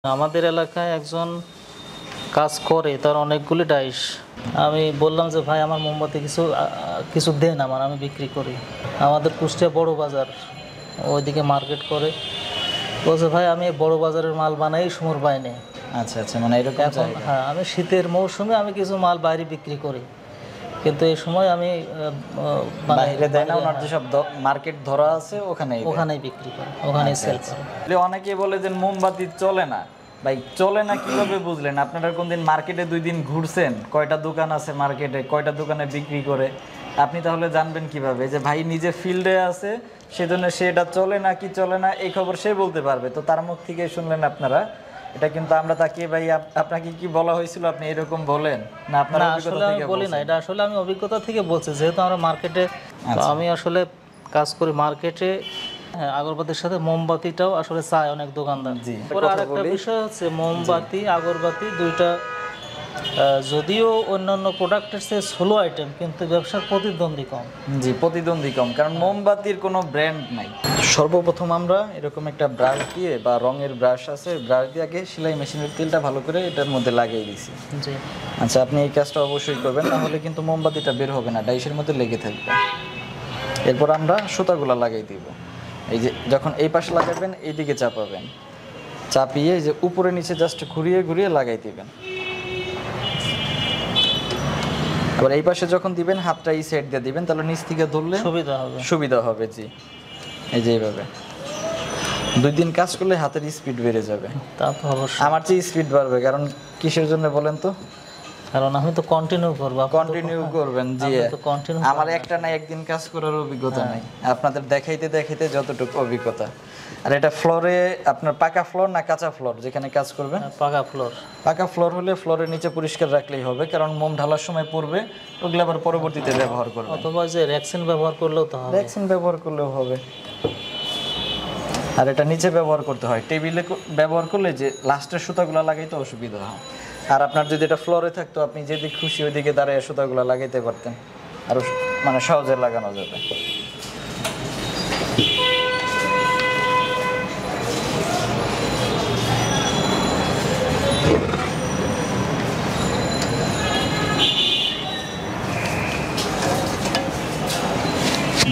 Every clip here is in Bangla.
আমাদের এলাকায় একজন কাজ করে, তার অনেকগুলি ডাইস। আমি বললাম যে ভাই আমার মোমবাতি কিছু দেন, আমি বিক্রি করি। আমাদের কুষ্টিয়া বড় বাজার, ওইদিকে মার্কেট করে। বলছে ভাই আমি বড় বাজারের মাল বানাই, সমর বাইনে। আচ্ছা আচ্ছা, মানে এরকম এখন হ্যাঁ, আমি শীতের মৌসুমে আমি কিছু মাল বাইরে বিক্রি করি, কিন্তু এই সময় আমি বাইরে দেয় না, ওনার যেসব মার্কেট ধরা আছে ওখানেই বিক্রি করি, ওখানেই সেল করি। অনেকে বলে যে মোমবাতি চলে না। ভাই চলে না কিভাবে বুঝলেন? আপনারা কোনদিন মার্কেটে 2 দিন ঘুরছেন? কয়টা দোকান আছে মার্কেটে, কয়টা দোকানে বিক্রি করে? আপনি তাহলে জানবেন কিভাবে যে ভাই নিজে ফিল্ডে আছে, সেজন্য সে এটা চলে না কি চলে না এই খবর সে বলতে পারবে। তো তার মুখ থেকে শুনলেন আপনারা। এটা কিন্তু আমরা তাকে ভাই আপনাকে কি বলা হয়েছিল আপনি এরকম বলেন না? আপনার আসলে আমি বলি না, এটা আসলে আমি অভিজ্ঞতা থেকে বলছি, যেহেতু আমরা মার্কেটে, আমি আসলে কাজ করি মার্কেটে। হ্যাঁ, আগরবাতির সাথে মোমবাতিটাও আসলে চায় অনেক দোকানদার। জি, আরেকটা বিষয় হচ্ছে মোমবাতি আগরবাতি দুইটা যদিও অন্যান্য প্রোডাক্টের চেয়ে স্লো আইটেম, কিন্তু ব্যবসার প্রতিদ্বন্দ্বী কম। জি, প্রতিদ্বন্দ্বী কম, কারণ মোমবাতির কোনো ব্র্যান্ড নাই। সর্বপ্রথম আমরা এরকম একটা ব্রাশ দিয়ে বা রঙের ব্রাশ আছে, ব্রাশ দিয়ে আগে সেলাই মেশিনের তেলটা ভালো করে এটার মধ্যে লাগিয়ে দিয়েছি। জি আচ্ছা, আপনি এই কাজটা অবশ্যই করবেন, নাহলে কিন্তু মোমবাতিটা বের হবে না, ডাইসের মধ্যে লেগে থাকবে। এরপর আমরা সুতাগুলো লাগাই দিব। এই যে যখন এই পাশে লাগাবেন এইদিকে চাপাবেন, চাপিয়ে যে উপরে নিচে জাস্ট ঘুরিয়ে ঘুরিয়ে লাগাই দিবেন। আবার এই পাশে যখন দিবেন হাতটা এই সাইড দিয়ে দিবেন, তাহলে নিচ থেকে ধরলে সুবিধা হবে। জি, এই যে এইভাবে 2 দিন কাজ করলে হাতের স্পিড বেড়ে যাবে। তা তো অবশ্যই, আমার চেয়ে স্পিড বাড়বে। কারণ কিসের জন্য বলেন তো? কারণ আমি তো কন্টিনিউ করবো। কন্টিনিউ করবেন। জি, আমার একটা না একদিন কাজ করার অভিজ্ঞতা নাই, আপনাদের দেখাইতে দেখাইতে যতটুকু অভিজ্ঞতা। আর এটা ফ্লোরে আপনার পাকা ফ্লোর না কাঁচা ফ্লোর যেখানে কাজ করবেন? পাকা ফ্লোর। পাকা ফ্লোর হলে ফ্লোরের নিচে পরিষ্কার রাখলেই হবে, কারণ মোম ঢালার সময় পড়বে, ওগুলো আবার পরবর্তীতে ব্যবহার করবে। অথবা যে রেক্সিন ব্যবহার করলেও তো হবে। রেক্সিন ব্যবহার করলেও হবে। আর এটা নিচে ব্যবহার করতে হয়, টেবিলে ব্যবহার করলে যে লাস্টের সুতাগুলো লাগাইতে অসুবিধা হয়। আর আপনার যদি এটা ফ্লোরে থাকতো, আপনি যেদিকে খুশি ওইদিকে দাঁড়িয়ে সুতাগুলো লাগাইতে পারতেন, আরও মানে সহজে লাগানো যাবে।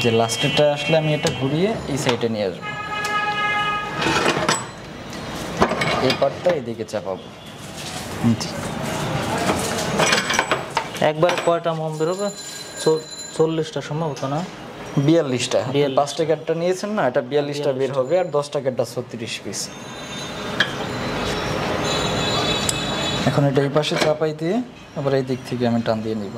যে লাস্টেরটা আসলে আমি এটা ঘুরিয়ে এই সাইডে নিয়ে আসবো, এই পার্টটা এদিকে চাপাবো। একবারে কয়টা মোম বেরোবে? 40টা সম্ভবত না? 42টা। 5 টাকারটা নিয়েছেন না, এটা 42টা বের হবে, আর 10 টাকারটা 36 পিস। এখন এটা এই পাশে চাপাই দিয়ে আবার এই দিক থেকে আমি টান দিয়ে নিব।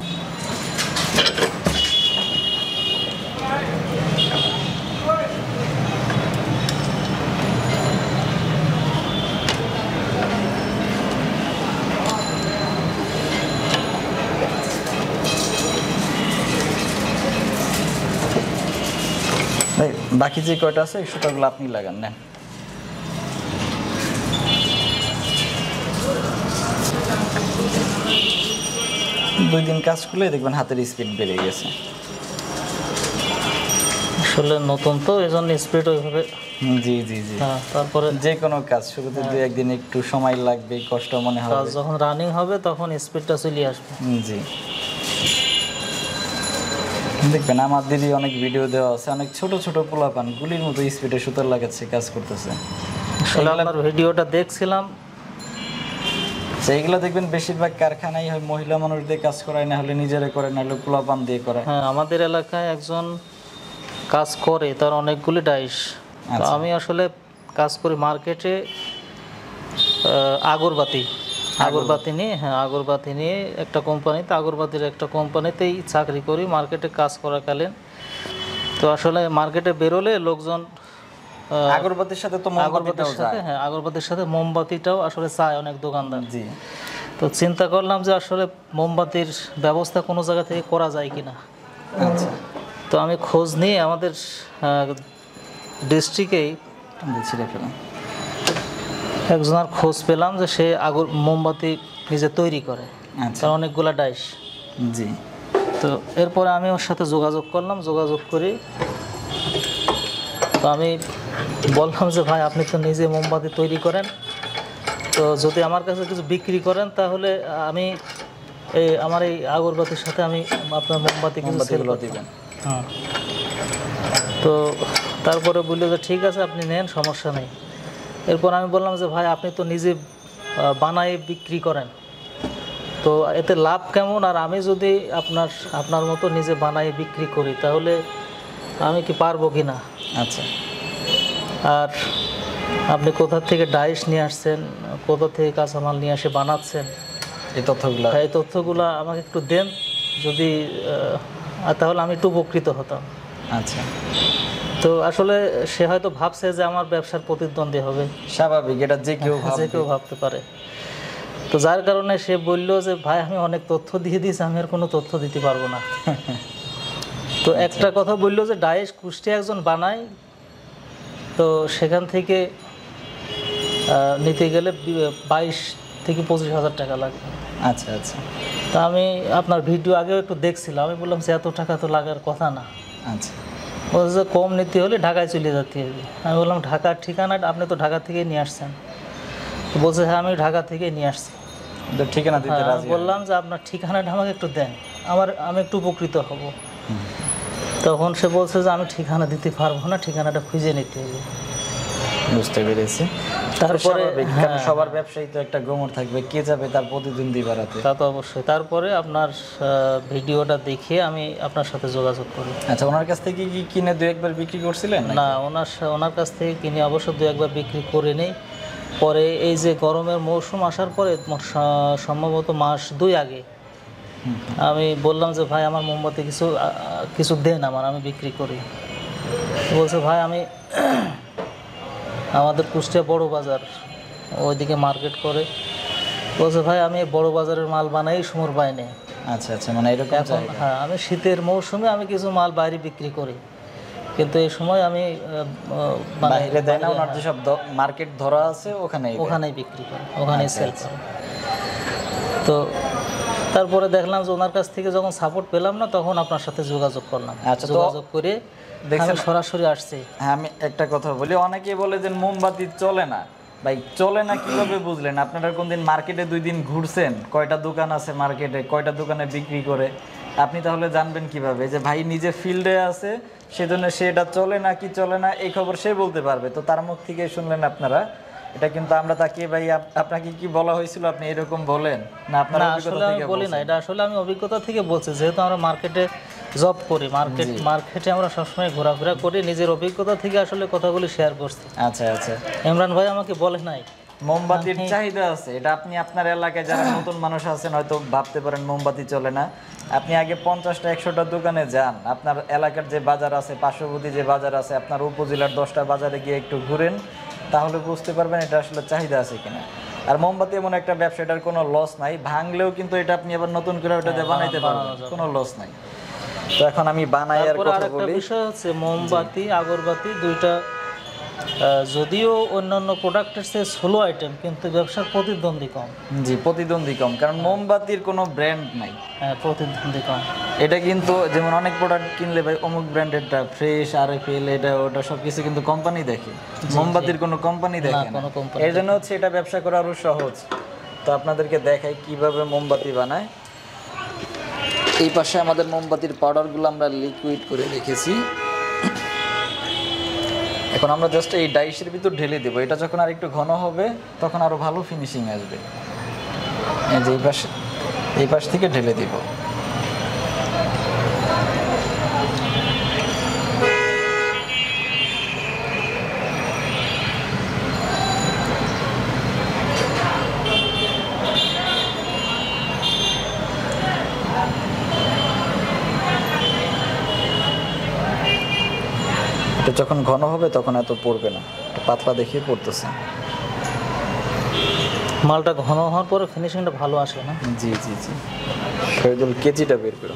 বাকি যে কয়টা আছে এই সুতাগুলো আপনি লাগান, নেন। দুই দিন কাজ করলে দেখবেন হাতের স্পিড বেড়ে গেছে। আসলে নতুন তো, এই জন্য স্পিড ওইভাবে। জি জি জি। তারপরে যে কোনো কাজ শুরুতে 2-1 দিন একটু সময় লাগবে, কষ্ট মনে হবে, যখন রানিং হবে তখন স্পিডটা চলে আসবে। জি, দেখবেন আমাদেরই অনেক ভিডিও দেওয়া আছে, অনেক ছোট ছোট পোলাপান গুলির মতো স্পিডে সুতার লাগাচ্ছে, কাজ করতেছে। আসলে আপনার ভিডিওটা দেখছিলাম, সেইগুলো দেখবেন বেশিরভাগ কারখানায় হয় মহিলা মানুষ দিয়ে কাজ করায়, না হলে নিজেরা করে, না হলে পোলাপান দিয়ে করে। হ্যাঁ, আমাদের এলাকায় একজন কাজ করে, তার অনেকগুলি ডাইস। আমি আসলে কাজ করি মার্কেটে আগরবাতি নিয়ে। হ্যাঁ, আগরবাতি নিয়ে একটা কোম্পানিতে, আগরবাতির একটা কোম্পানিতেই চাকরি করি মার্কেটে কাজ করাকালীন। তো আসলে মার্কেটে বেরোলে লোকজন আগরবাতির সাথে তো আগরবাতির সাথে মোমবাতিটাও আসলে চায় অনেক দোকানদার। জি, তো চিন্তা করলাম যে আসলে মোমবাতির ব্যবস্থা কোনো জায়গা থেকে করা যায় কিনা। আচ্ছা, তো আমি খোঁজ নিয়ে আমাদের ডিস্ট্রিক্টেই একজনের খোঁজ পেলাম যে সে মোমবাতি নিজে তৈরি করে, তার অনেকগুলা ডাইস। জি, তো এরপরে আমি ওর সাথে যোগাযোগ করলাম, যোগাযোগ করি তো আমি বললাম যে ভাই আপনি তো নিজে মোমবাতি তৈরি করেন, তো যদি আমার কাছে কিছু বিক্রি করেন তাহলে আমি আমার এই আগরবাতির সাথে আমি আপনার মোমবাতি কিছু সেল মোমবাতিগুলো করতাম। দিবেন। হ্যাঁ। তো তারপরে বললো যে ঠিক আছে আপনি নেন, সমস্যা নেই। এরপর আমি বললাম যে ভাই আপনি তো নিজে বানায় বিক্রি করেন, তো এতে লাভ কেমন? আর আমি যদি আপনার মতো নিজে বানায় বিক্রি করি তাহলে আমি কি পারবো কি না? আচ্ছা, আর আপনি কোথা থেকে ডাইস নিয়ে আসছেন, কোথা থেকে কাঁচামাল নিয়ে এসে বানাচ্ছেন, এই তথ্যগুলো এই তথ্যগুলো আমাকে একটু দেন, যদি তাহলে আমি একটু উপকৃত হতাম। আচ্ছা, তো আসলে সে হয়তো ভাবছে যে আমার ব্যবসার প্রতিদ্বন্দ্বী হবে, স্বাভাবিক, এটা যে কেউ যে কেউ ভাবতে পারে। তো যার কারণে সে বলল যে ভাই আমি অনেক তথ্য দিয়ে দিয়েছি, আমি আর কোনো তথ্য দিতে পারবো না। তো একটা কথা বললো যে ডাইস কুষ্টিয়া একজন বানায়, তো সেখান থেকে নিতে গেলে 22 থেকে 25,000 টাকা লাগবে। আচ্ছা আচ্ছা তা আমি আপনার ভিডিও আগেও একটু দেখছিলাম, আমি বললাম যে এত টাকা তো লাগার কথা না। আচ্ছা, বলছে যে কম নিতে হলে ঢাকায় চলে যেতে হবে। আমি বললাম ঢাকার ঠিকানা আপনি তো ঢাকা থেকেই নিয়ে আসছেন। তো বলছে হ্যাঁ আমি ঢাকা থেকেই নিয়ে আসছি। তো ঠিকানা দিতে হ্যাঁ, রাজি বললাম যে আপনার ঠিকানাটা আমাকে একটু দেন, আমি একটু উপকৃত হব। তখন সে বলছে যে আমি ঠিকানা দিতে পারবো না, ঠিকানাটা খুঁজে নিতে হবে। বুঝতে পেরেছি। তারপরে কারণ সবার ব্যবসায়ী তো একটা গোমর থাকবে, কে যাবে তার প্রতিদ্বন্দ্বী বাড়াতে। তা তো অবশ্যই। তারপরে আপনার ভিডিওটা দেখে আমি আপনার সাথে যোগাযোগ করি। আচ্ছা, ওনার কাছ থেকে কি কিনে দু একবার বিক্রি করছিলেন? না, ওনার কাছ থেকে কিনে অবশ্য দু একবার বিক্রি করে নেই। পরে এই যে গরমের মৌসুম আসার পরে সম্ভবত মাস 2 আগে আমি বললাম যে ভাই আমার মোমবাতি কিছু দেন আমি বিক্রি করি। বলছে ভাই আমি আমাদের কুষ্টিয়া বড় বাজার ওইদিকে মার্কেট করে, বলছে ভাই আমি বড় বাজারের মাল বানাই সমর বাইনে। আচ্ছা আচ্ছা, মানে এরকম এখন হ্যাঁ, আমি শীতের মৌসুমে আমি কিছু মাল বাইরে বিক্রি করি, কিন্তু এই সময় আমি বাইরে দেয় না, ওনার যেসব মার্কেট ধরা আছে ওখানেই বিক্রি করি, ওখানেই সেল করি। তো তারপরে দেখলাম যে ওনার কাছ থেকে যখন সাপোর্ট পেলাম না, তখন আপনার সাথে যোগাযোগ করলাম। আচ্ছা, যোগাযোগ করে দেখছেন সরাসরি আসছি। হ্যাঁ, আমি একটা কথা বলি, অনেকেই বলে যে মোমবাতি চলে না। ভাই চলে না কিভাবে বুঝলেন? আপনারা কোনদিন মার্কেটে 2 দিন ঘুরছেন, কয়টা দোকান আছে মার্কেটে, কয়টা দোকানে বিক্রি করে, আপনি তাহলে জানবেন কিভাবে যে ভাই নিজে ফিল্ডে আছে, সেজন্য সে এটা চলে না কি চলে না এই খবর সে বলতে পারবে। তো তার মুখ থেকে শুনলেন আপনারা। এটা কিন্তু আমরা তাকে ভাই আপনাকে কি বলা হয়েছিল আপনি এরকম বলেন না? আপনার আসলে আমি বলি না, এটা আসলে আমি অভিজ্ঞতা থেকে বলছি, যেহেতু আমরা মার্কেটে জব করি, মার্কেটে আমরা সবসময় ঘোরাফেরা করি, নিজের অভিজ্ঞতা থেকে আসলে কথাগুলি শেয়ার করছি। আচ্ছা আচ্ছা, ইমরান ভাই আমাকে বলে নাই মোমবাতির চাহিদা আছে, এটা আপনি আপনার এলাকায় যারা নতুন মানুষ আছেন হয়তো ভাবতে পারেন মোমবাতি চলে না। আপনি আগে 50টা 100টা দোকানে যান, আপনার এলাকার যে বাজার আছে, পার্শ্ববর্তী যে বাজার আছে, আপনার উপজেলার 10টা বাজারে গিয়ে একটু ঘুরেন, তাহলে বুঝতে পারবেন এটা আসলে চাহিদা আছে কিনা। আর মোমবাতি এমন একটা ব্যবসা, এটার কোনো লস নাই, ভাঙলেও কিন্তু এটা আপনি আবার নতুন করে ওটা দিয়ে বানাইতে পারবেন, কোনো লস নাই। তো এখন আমি বানাই আর কথা বলি। বিষয় হচ্ছে মোমবাতি আগরবাতি দুইটা যদিও অন্যান্য প্রোডাক্টের চেয়ে স্লো আইটেম, কিন্তু ব্যবসার প্রতিদ্বন্দ্বী কম। জি, প্রতিদ্বন্দ্বী কম, কারণ মোমবাতির কোনো ব্র্যান্ড নাই। হ্যাঁ, প্রতিদ্বন্দ্বী কম। এটা কিন্তু যেমন অনেক প্রোডাক্ট কিনলে ভাই অমুক ব্র্যান্ডেরটা ফ্রেশ, RFL, এটা ওটা সব কিছু কিন্তু কোম্পানি দেখে, মোমবাতির কোনো কোম্পানি দেখে না। এর জন্য হচ্ছে এটা ব্যবসা করা আরও সহজ। তো আপনাদেরকে দেখাই কিভাবে মোমবাতি বানায়। এই পাশে আমাদের মোমবাতির পাউডারগুলো আমরা লিকুইড করে রেখেছি। এখন আমরা জাস্ট এই ডাইসের ভিতর ঢেলে দেবো। এটা যখন আর একটু ঘন হবে তখন আরো ভালো ফিনিশিং আসবে। এই যে এই পাশ থেকে ঢেলে দিব। এটা যখন ঘন হবে তখন এত পড়বে না, পাতলা দেখিয়ে পড়তেছে। মালটা ঘন হওয়ার পরে ফিনিশিংটা ভালো আসে না? জি জি জি, শহীদুল কেজিটা বের করো।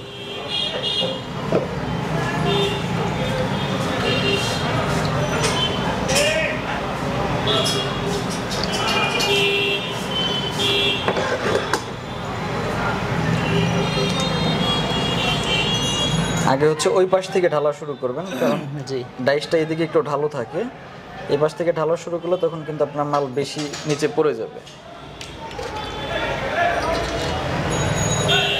আগে হচ্ছে ওই পাশ থেকে ঢালা শুরু করবেন, কারণ জি ডাইসটা এদিকে একটু ঢালু থাকে। এই পাশ থেকে ঢালা শুরু করলে তখন কিন্তু আপনার মাল বেশি নিচে পড়ে যাবে।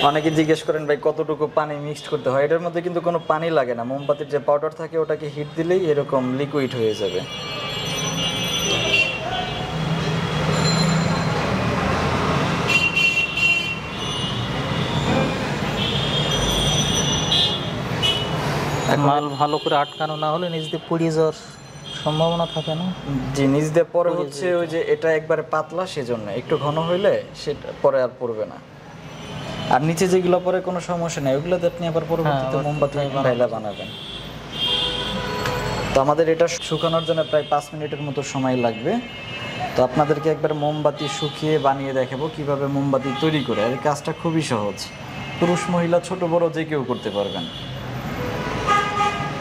অনেকে জিজ্ঞেস করেন ভাই কতটুকু পানি মিক্সড করতে হয়, এটার মধ্যে কিন্তু কোনো পানি লাগে না, মোমবাতির যে পাউডার থাকে ওটাকে হিট দিলেই এরকম লিকুইড হয়ে যাবে। মাল ভালো করে আটকানো না হলে নিচ দিয়ে পুড়িয়ে যাওয়ার সম্ভাবনা থাকে না। জিনিস দিয়ে পরে হচ্ছে ওই যে এটা একবারে পাতলা, সেজন্য একটু ঘন হইলে সেটা পরে আর পড়বে না। আর নিচে যেগুলো পরে কোনো সমস্যা নেই, ওগুলোতে আপনি আবার পরবর্তীতে মোমবাতি ডাইলা বানাবেন। তো আমাদের এটা শুকানোর জন্য প্রায় 5 মিনিটের মতো সময় লাগবে। তো আপনাদেরকে একবার মোমবাতি শুকিয়ে বানিয়ে দেখাবো কিভাবে মোমবাতি তৈরি করে। আর এই কাজটা খুবই সহজ, পুরুষ মহিলা ছোট বড় যে কেউ করতে পারবেন।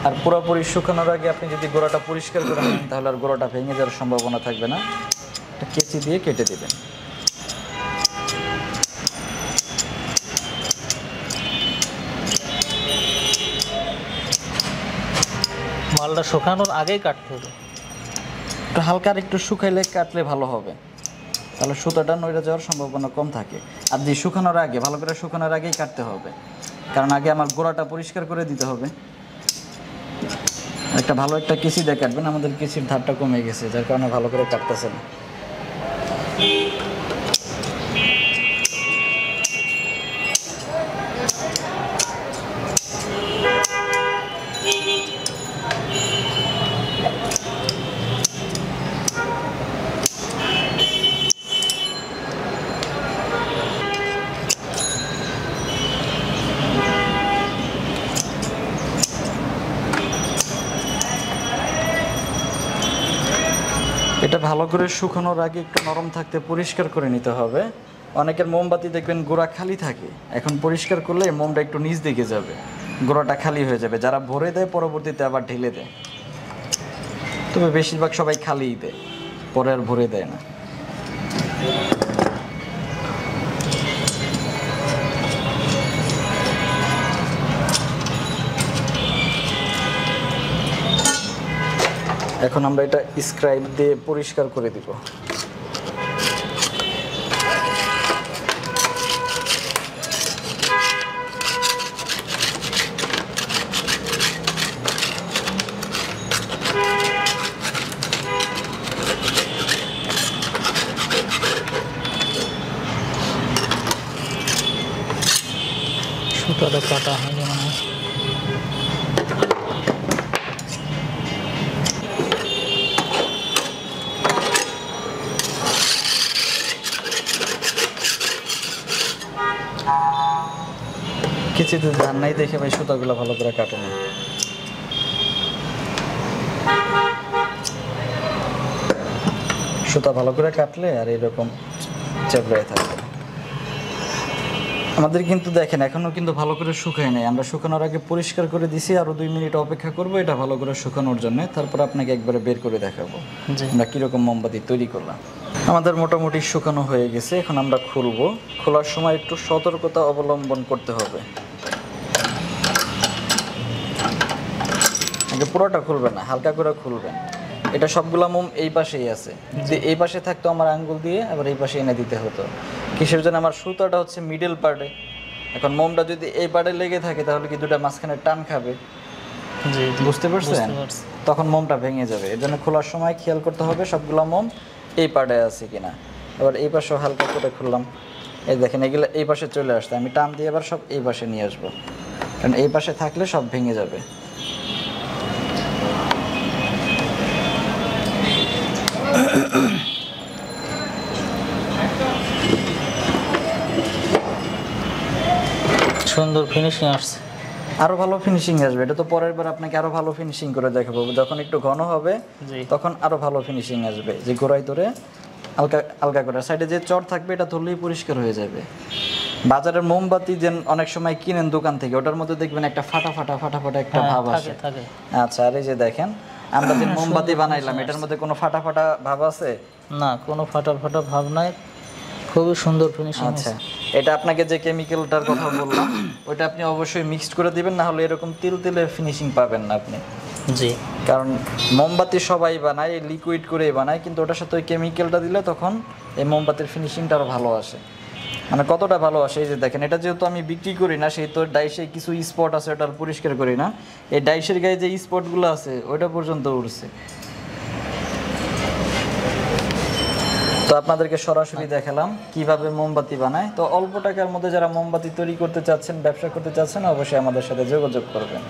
আর পুরোপুরি শুকানোর আগে আপনি যদি গোড়াটা পরিষ্কার করে নেন তাহলে আর গোড়াটা ভেঙে যাওয়ার সম্ভাবনা থাকবে না। একটা কেচি দিয়ে কেটে দেবেন। মালটা শুকানোর আগেই কাটতে হবে। একটু হালকা আর একটু শুকাইলে কাটলে ভালো হবে, তাহলে সুতাটা নড়ে যাওয়ার সম্ভাবনা কম থাকে। আর যে শুকানোর আগে, ভালো করে শুকানোর আগেই কাটতে হবে, কারণ আগে আমার গোড়াটা পরিষ্কার করে দিতে হবে। একটা ভালো একটা কেচি দিয়ে কাটবেন, আমাদের কেচির ধারটা কমে গেছে যার কারণে ভালো করে কাটতেছে না। এটা ভালো করে শুকানোর আগে একটু নরম থাকতে পরিষ্কার করে নিতে হবে। অনেকের মোমবাতি দেখবেন গোড়া খালি থাকে, এখন পরিষ্কার করলে মোমটা একটু নিচ দিকে যাবে, গোড়াটা খালি হয়ে যাবে। যারা ভরে দেয় পরবর্তীতে আবার ঢেলে দেয়, তবে বেশিরভাগ সবাই খালিই দেয়, পরে আর ভরে দেয় না। এখন আমরা এটা স্ক্রাইব দিয়ে পরিষ্কার করে দিব। সুতাটা কাটা হয়নি মনে হয়। কিছুতে ধান নাই দেখে ভাই সুতাগুলো ভালো করে কাটে না। সুতা ভালো করে কাটলে আর এরকম চেপড়ায় থাকবে। আমাদের কিন্তু দেখেন এখনো কিন্তু ভালো করে শুকায় নাই, আমরা শুকানোর আগে পরিষ্কার করে দিছি, আরো 2 মিনিট অপেক্ষা করবো এটা ভালো করে শুকানোর জন্য, তারপর আপনাকে একবারে বের করে দেখাবো আমরা কিরকম মোমবাতি তৈরি করলাম। আমাদের মোটামুটি শুকানো হয়ে গেছে, এখন আমরা খুলবো। খোলার সময় একটু সতর্কতা অবলম্বন করতে হবে। আগে পুরোটা খুলবেন না, হালকা করে খুলবেন। এটা সবগুলা মোম এই পাশেই আছে, যদি এই পাশে থাকতো আমার আঙ্গুল দিয়ে আবার এই পাশে এনে দিতে হতো। কিসের জন্য? আমার সুতাটা হচ্ছে মিডল পার্টে, এখন মোমটা যদি এই পার্টে লেগে থাকে তাহলে কি দুটা মাঝখানে টান খাবে, বুঝতে পারছেন? তখন মোমটা ভেঙে যাবে। এর জন্য খোলার সময় খেয়াল করতে হবে সবগুলা মোম এই পার্টে আছে কিনা। এবার এই পাশেও হালকা করে খুললাম, এই দেখেন এগুলো এই পাশে চলে আসছে, আমি টান দিয়ে এবার সব এই পাশে নিয়ে আসবো, কারণ এই পাশে থাকলে সব ভেঙে যাবে। সুন্দর ফিনিশিং আসছে। আরো ভালো ফিনিশিং আসবে, এটা তো পরের বার আপনাকে আরো ভালো ফিনিশিং করে দেখাবো। যখন একটু ঘন হবে তখন আরো ভালো ফিনিশিং আসবে। যে গোড়ায় ধরে হালকা হালকা করে সাইডে যে চড় থাকবে এটা ধরলেই পরিষ্কার হয়ে যাবে। বাজারের মোমবাতি যে অনেক সময় কিনেন দোকান থেকে, ওটার মধ্যে দেখবেন একটা ফাটা ফাটা ফাটা ফাটা একটা ভাব আসে। আচ্ছা, আর এই যে দেখেন আমরা যে মোমবাতি বানাইলাম এটার মধ্যে কোনো ফাটা ফাটা ভাব আছে? না, কোনো ফাটা ফাটা ভাব নাই, খুবই সুন্দর ফিনিশিং। আচ্ছা, এটা আপনাকে যে কেমিক্যালটার কথা বললাম ওইটা আপনি অবশ্যই মিক্সড করে দিবেন, না হলে এরকম তিল তিলের ফিনিশিং পাবেন না আপনি। জি, কারণ মোমবাতি সবাই বানায় লিকুইড করেই বানায়, কিন্তু ওটার সাথে ওই কেমিক্যালটা দিলে তখন এই মোমবাতির ফিনিশিংটা আরও ভালো আসে। মানে কতটা ভালোবাসে, এই যে দেখেন, এটা যেহেতু আমি বিক্রি করি না, সেই তো ডাইসে কিছু স্পট আছে, ওটা আর পরিষ্কার করি না। এই ডাইসের গায়ে যে স্পটগুলো আছে ওইটা পর্যন্ত উঠছে। তো আপনাদেরকে সরাসরি দেখালাম কিভাবে মোমবাতি বানায়। তো অল্প টাকার মধ্যে যারা মোমবাতি তৈরি করতে চাচ্ছেন, ব্যবসা করতে চাচ্ছেন, অবশ্যই আমাদের সাথে যোগাযোগ করবেন।